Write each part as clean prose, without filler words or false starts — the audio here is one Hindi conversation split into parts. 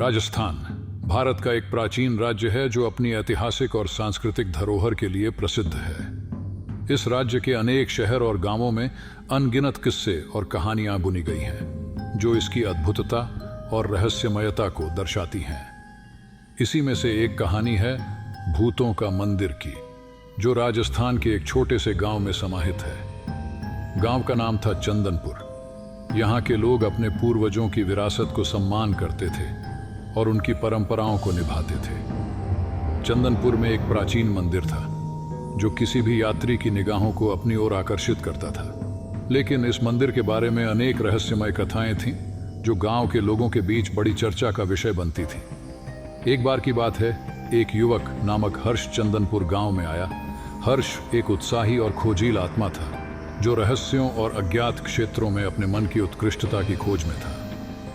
राजस्थान भारत का एक प्राचीन राज्य है जो अपनी ऐतिहासिक और सांस्कृतिक धरोहर के लिए प्रसिद्ध है। इस राज्य के अनेक शहर और गांवों में अनगिनत किस्से और कहानियां बुनी गई हैं जो इसकी अद्भुतता और रहस्यमयता को दर्शाती हैं। इसी में से एक कहानी है भूतों का मंदिर की, जो राजस्थान के एक छोटे से गांव में समाहित है। गांव का नाम था चंदनपुर। यहाँ के लोग अपने पूर्वजों की विरासत को सम्मान करते थे और उनकी परंपराओं को निभाते थे। चंदनपुर में एक प्राचीन मंदिर था जो किसी भी यात्री की निगाहों को अपनी ओर आकर्षित करता था। लेकिन इस मंदिर के बारे में अनेक रहस्यमय कथाएं थीं जो गांव के लोगों के बीच बड़ी चर्चा का विषय बनती थी। एक बार की बात है, एक युवक नामक हर्ष चंदनपुर गांव में आया। हर्ष एक उत्साही और खोजील आत्मा था जो रहस्यों और अज्ञात क्षेत्रों में अपने मन की उत्कृष्टता की खोज में था।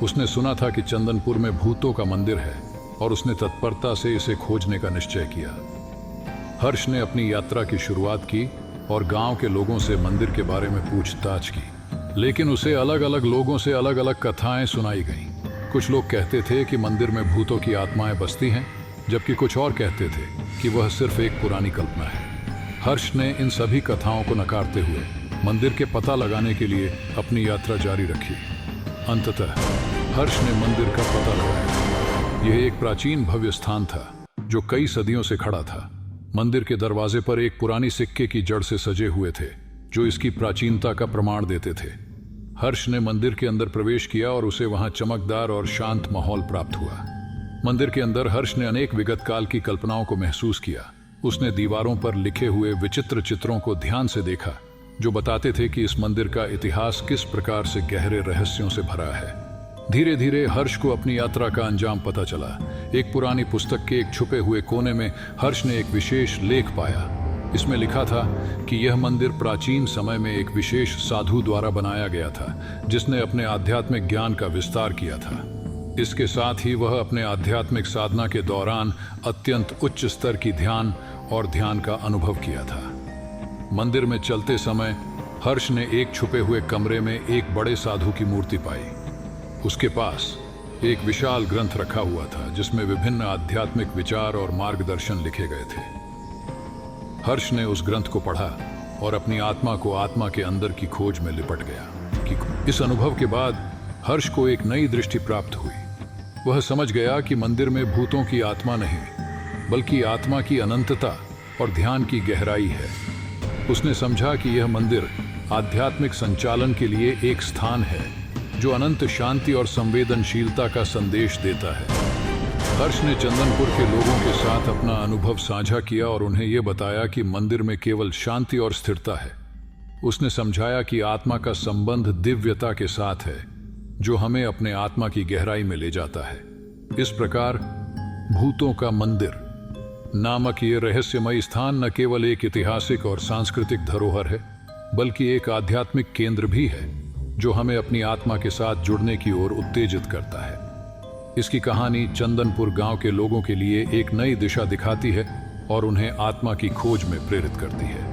उसने सुना था कि चंदनपुर में भूतों का मंदिर है और उसने तत्परता से इसे खोजने का निश्चय किया। हर्ष ने अपनी यात्रा की शुरुआत की और गांव के लोगों से मंदिर के बारे में पूछताछ की, लेकिन उसे अलग अलग लोगों से अलग अलग कथाएं सुनाई गईं। कुछ लोग कहते थे कि मंदिर में भूतों की आत्माएं बसती हैं, जबकि कुछ और कहते थे कि वह सिर्फ एक पुरानी कल्पना है। हर्ष ने इन सभी कथाओं को नकारते हुए मंदिर के पता लगाने के लिए अपनी यात्रा जारी रखी। अंततः हर्ष ने मंदिर का पता लगाया। यह एक प्राचीन भव्य स्थान था जो कई सदियों से खड़ा था। मंदिर के दरवाजे पर एक पुरानी सिक्के की जड़ से सजे हुए थे जो इसकी प्राचीनता का प्रमाण देते थे। हर्ष ने मंदिर के अंदर प्रवेश किया और उसे वहां चमकदार और शांत माहौल प्राप्त हुआ। मंदिर के अंदर हर्ष ने अनेक विगत काल की कल्पनाओं को महसूस किया। उसने दीवारों पर लिखे हुए विचित्र चित्रों को ध्यान से देखा जो बताते थे कि इस मंदिर का इतिहास किस प्रकार से गहरे रहस्यों से भरा है। धीरे धीरे हर्ष को अपनी यात्रा का अंजाम पता चला। एक पुरानी पुस्तक के एक छुपे हुए कोने में हर्ष ने एक विशेष लेख पाया। इसमें लिखा था कि यह मंदिर प्राचीन समय में एक विशेष साधु द्वारा बनाया गया था जिसने अपने आध्यात्मिक ज्ञान का विस्तार किया था। इसके साथ ही वह अपने आध्यात्मिक साधना के दौरान अत्यंत उच्च स्तर की ध्यान का अनुभव किया था। मंदिर में चलते समय हर्ष ने एक छुपे हुए कमरे में एक बड़े साधु की मूर्ति पाई। उसके पास एक विशाल ग्रंथ रखा हुआ था जिसमें विभिन्न आध्यात्मिक विचार और मार्गदर्शन लिखे गए थे। हर्ष ने उस ग्रंथ को पढ़ा और अपनी आत्मा को आत्मा के अंदर की खोज में लिपट गया। इस अनुभव के बाद हर्ष को एक नई दृष्टि प्राप्त हुई। वह समझ गया कि मंदिर में भूतों की आत्मा नहीं बल्कि आत्मा की अनंतता और ध्यान की गहराई है। उसने समझा कि यह मंदिर आध्यात्मिक संचालन के लिए एक स्थान है जो अनंत शांति और संवेदनशीलता का संदेश देता है। हर्ष ने चंदनपुर के लोगों के साथ अपना अनुभव साझा किया और उन्हें यह बताया कि मंदिर में केवल शांति और स्थिरता है। उसने समझाया कि आत्मा का संबंध दिव्यता के साथ है जो हमें अपने आत्मा की गहराई में ले जाता है। इस प्रकार भूतों का मंदिर नामक ये रहस्यमय स्थान न केवल एक ऐतिहासिक और सांस्कृतिक धरोहर है बल्कि एक आध्यात्मिक केंद्र भी है जो हमें अपनी आत्मा के साथ जुड़ने की ओर उत्तेजित करता है। इसकी कहानी चंदनपुर गांव के लोगों के लिए एक नई दिशा दिखाती है और उन्हें आत्मा की खोज में प्रेरित करती है।